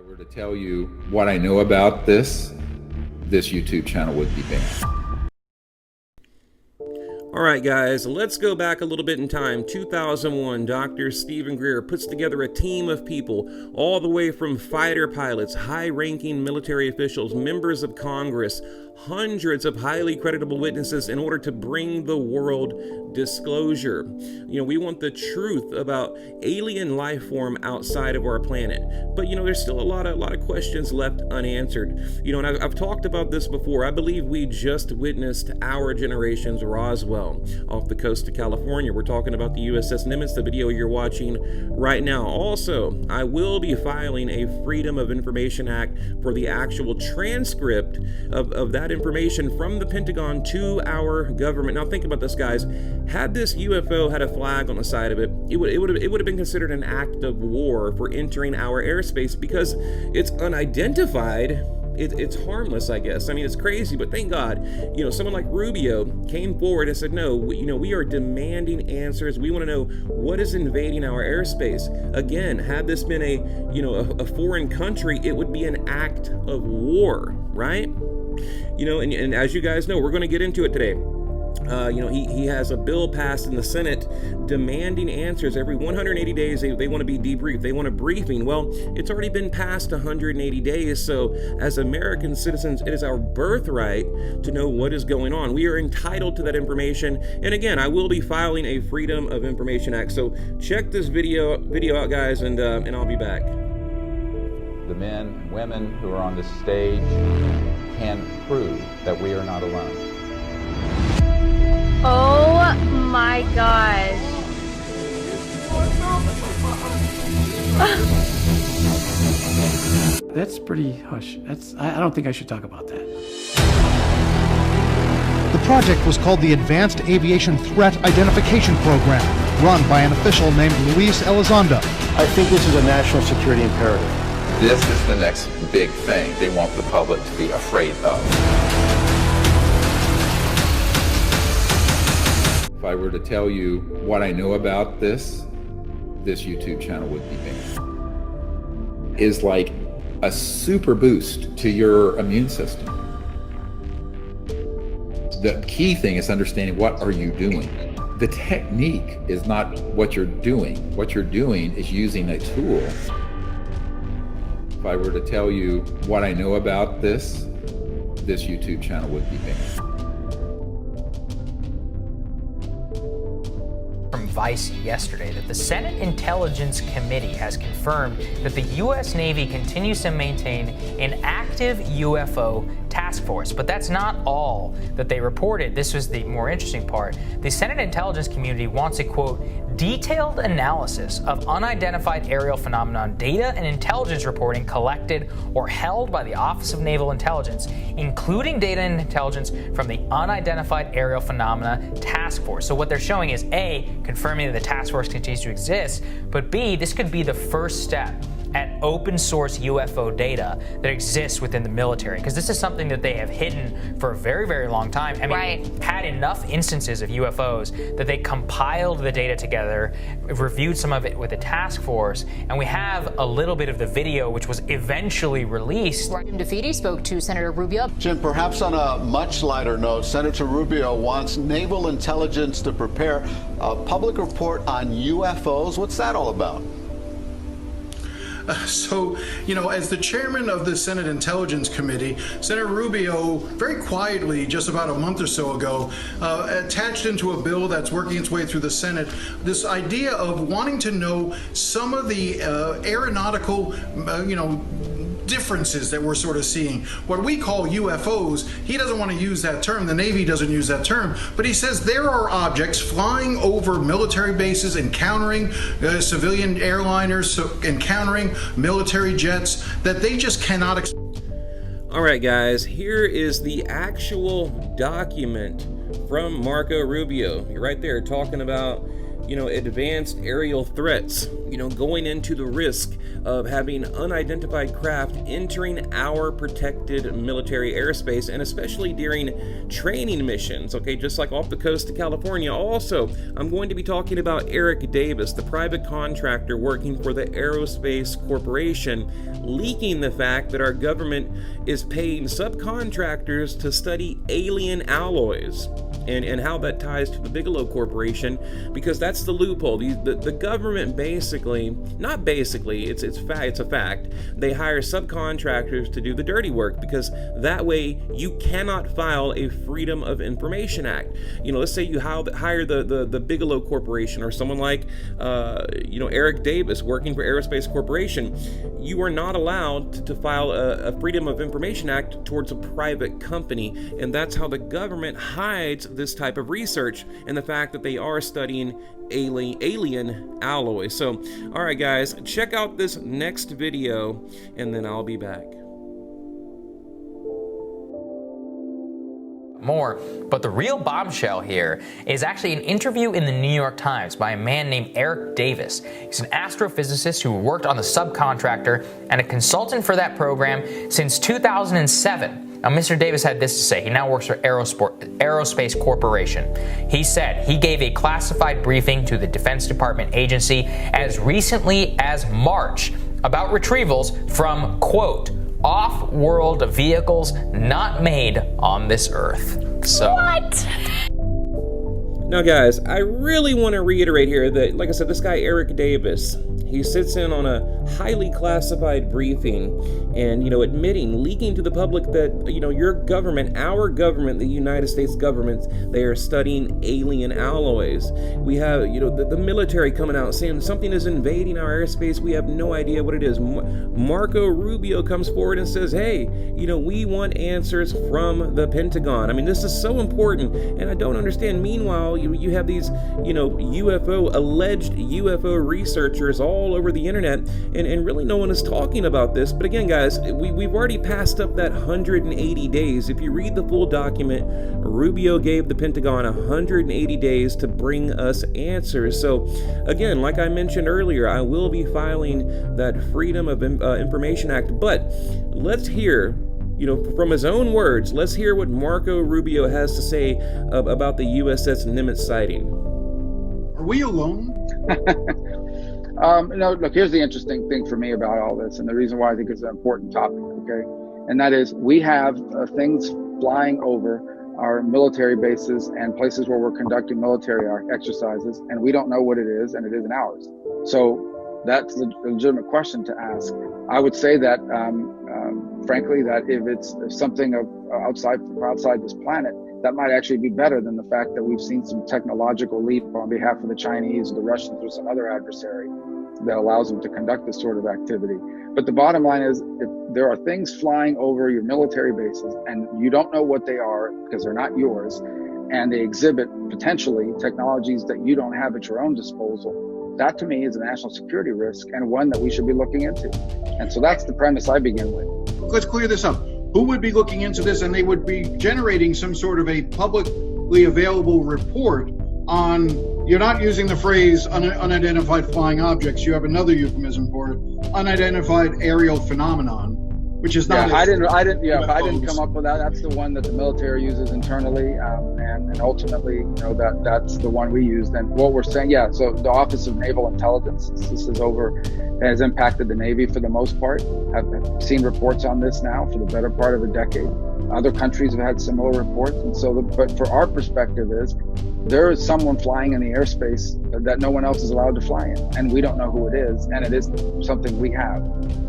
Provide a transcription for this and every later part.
were to tell you what I know about this YouTube channel would be banned. All right, guys, let's go back a little bit in time. 2001, Dr. Stephen Greer puts together a team of people, all the way from fighter pilots, high-ranking military officials, members of Congress, hundreds of highly creditable witnesses in order to bring the world disclosure. You know, we want the truth about alien life form outside of our planet. But, you know, there's still a lot of questions left unanswered. You know, and I've talked about this before. I believe we just witnessed our generation's Roswell off the coast of California. We're talking about the USS Nimitz, the video you're watching right now. Also, I will be filing a Freedom of Information Act for the actual transcript of that information from the Pentagon to our government. Now think about this, guys. Had this UFO had a flag on the side of it, it would have been considered an act of war for entering our airspace because it's unidentified. It's harmless, I guess. I mean, it's crazy, but thank God, you know, someone like Rubio came forward and said, no, we are demanding answers. We want to know what is invading our airspace. Again, had this been a foreign country, it would be an act of war, right? You know, and as you guys know, we're going to get into it today. You know, he has a bill passed in the Senate demanding answers every 180 days. They want to be debriefed. They want a briefing. Well, it's already been past 180 days. So as American citizens, it is our birthright to know what is going on. We are entitled to that information. And again, I will be filing a Freedom of Information Act. So check this video out, guys, and I'll be back. The men and women who are on this stage can prove that we are not alone. Oh my gosh. That's pretty hush. I don't think I should talk about that. The project was called the Advanced Aviation Threat Identification Program, run by an official named Luis Elizondo. I think this is a national security imperative. This is the next big thing they want the public to be afraid of. If I were to tell you what I know about this YouTube channel would be banned. Is like a super boost to your immune system. The key thing is understanding what are you doing. The technique is not what you're doing. What you're doing is using a tool. If I were to tell you what I know about this YouTube channel would be banned. From Vice yesterday that the Senate Intelligence Committee has confirmed that the U.S. Navy continues to maintain an active UFO task force. But that's not all that they reported. This was the more interesting part. The Senate Intelligence Community wants a, quote, detailed analysis of unidentified aerial phenomenon data and intelligence reporting collected or held by the Office of Naval Intelligence, including data and intelligence from the Unidentified Aerial Phenomena Task Force. So what they're showing is A, confirming that the task force continues to exist, but B, this could be the first step at open source UFO data that exists within the military, because this is something that they have hidden for a very, very long time. I mean, had enough instances of UFOs that they compiled the data together, reviewed some of it with a task force, and we have a little bit of the video which was eventually released. Jim DeFede spoke to Senator Rubio. Jim, perhaps on a much lighter note, Senator Rubio wants naval intelligence to prepare a public report on UFOs. What's that all about? So, you know, as the chairman of the Senate Intelligence Committee, Senator Rubio very quietly, just about a month or so ago, attached into a bill that's working its way through the Senate, this idea of wanting to know some of the aeronautical, differences that we're sort of seeing. What we call UFOs, he doesn't want to use that term, the Navy doesn't use that term, but he says there are objects flying over military bases, encountering civilian airliners, encountering military jets that they just cannot. All right, guys, here is the actual document from Marco Rubio. You're right there talking about advanced aerial threats, going into the risk of having unidentified craft entering our protected military airspace, and especially during training missions, okay, just like off the coast of California. Also, I'm going to be talking about Eric Davis, the private contractor working for the Aerospace Corporation, leaking the fact that our government is paying subcontractors to study alien alloys, and how that ties to the Bigelow Corporation, because that's the loophole. The government basically, not basically, it's a fact, they hire subcontractors to do the dirty work, because that way you cannot file a Freedom of Information Act. Let's say you hire the Bigelow Corporation, or someone like Eric Davis working for Aerospace Corporation. You are not allowed to file a Freedom of Information Act towards a private company, and that's how the government hides this type of research and the fact that they are studying alien alloys. So, all right, guys, check out this next video, and then I'll be back. More, but the real bombshell here is actually an interview in the New York Times by a man named Eric Davis. He's an astrophysicist who worked on the subcontractor and a consultant for that program since 2007. Now, Mr. Davis had this to say. He now works for Aerospace Corporation. He said he gave a classified briefing to the Defense Department agency as recently as March about retrievals from, quote, off-world vehicles not made on this Earth. So, what? Now, guys, I really want to reiterate here that, like I said, this guy Eric Davis, he sits in on a highly classified briefing and, leaking to the public that, your government, our government, the United States government, they are studying alien alloys. We have, the military coming out saying something is invading our airspace. We have no idea what it is. Marco Rubio comes forward and says, hey, we want answers from the Pentagon. I mean, this is so important, and I don't understand. Meanwhile, you have these, alleged UFO researchers all over the internet, and really no one is talking about this. But again, guys, we've already passed up that 180 days. If you read the full document, Rubio gave the Pentagon 180 days to bring us answers. So again, like I mentioned earlier, I will be filing that Freedom of Information Act. But let's hear, from his own words, let's hear what Marco Rubio has to say about the USS Nimitz sighting. Are we alone? No, look, here's the interesting thing for me about all this, and the reason why I think it's an important topic, okay? And that is, we have things flying over our military bases and places where we're conducting military exercises, and we don't know what it is, and it isn't ours. So that's a legitimate question to ask. I would say that, frankly, that if it's something of outside this planet, that might actually be better than the fact that we've seen some technological leap on behalf of the Chinese, the Russians, or some other adversary that allows them to conduct this sort of activity. But the bottom line is, if there are things flying over your military bases and you don't know what they are because they're not yours, and they exhibit potentially technologies that you don't have at your own disposal, that to me is a national security risk, and one that we should be looking into. And so that's the premise I begin with. Let's clear this up. Who would be looking into this, and they would be generating some sort of a publicly available report on, you're not using the phrase unidentified flying objects, you have another euphemism for it, unidentified aerial phenomenon, which is not. Yeah, I didn't come up with that. That's the one that the military uses internally, and ultimately, that's the one we used. And what we're saying, so the Office of Naval Intelligence, this has impacted the Navy for the most part. I've seen reports on this now for the better part of a decade. Other countries have had similar reports, and so. But for our perspective is, there is someone flying in the airspace that no one else is allowed to fly in, and we don't know who it is, and it is something we have.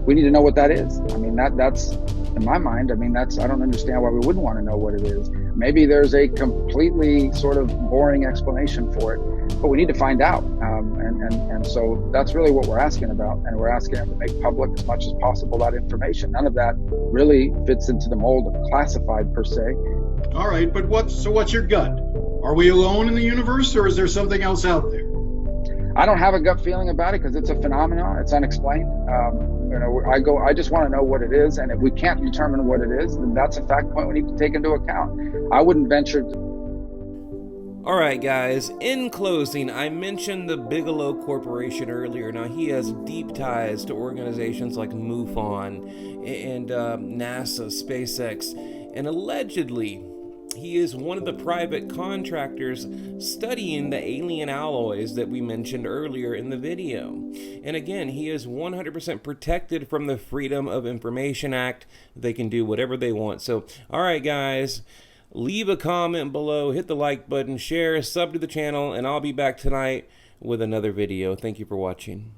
We need to know what that is. I mean, that's in my mind. I mean, I don't understand why we wouldn't want to know what it is. Maybe there's a completely sort of boring explanation for it, but we need to find out. And so that's really what we're asking about, and we're asking them to make public as much as possible that information. None of that really fits into the mold of classified per se. All right, but what's your gut? Are we alone in the universe, or is there something else out there? I don't have a gut feeling about it because it's a phenomenon. It's unexplained. I just want to know what it is, and if we can't determine what it is, then that's a fact point we need to take into account. I wouldn't venture. Alright guys, in closing, I mentioned the Bigelow Corporation earlier. Now he has deep ties to organizations like MUFON and NASA, SpaceX, and allegedly he is one of the private contractors studying the alien alloys that we mentioned earlier in the video. And again, he is 100% protected from the Freedom of Information Act. They can do whatever they want. So, alright guys, leave a comment below, hit the like button, share, sub to the channel, and I'll be back tonight with another video. Thank you for watching.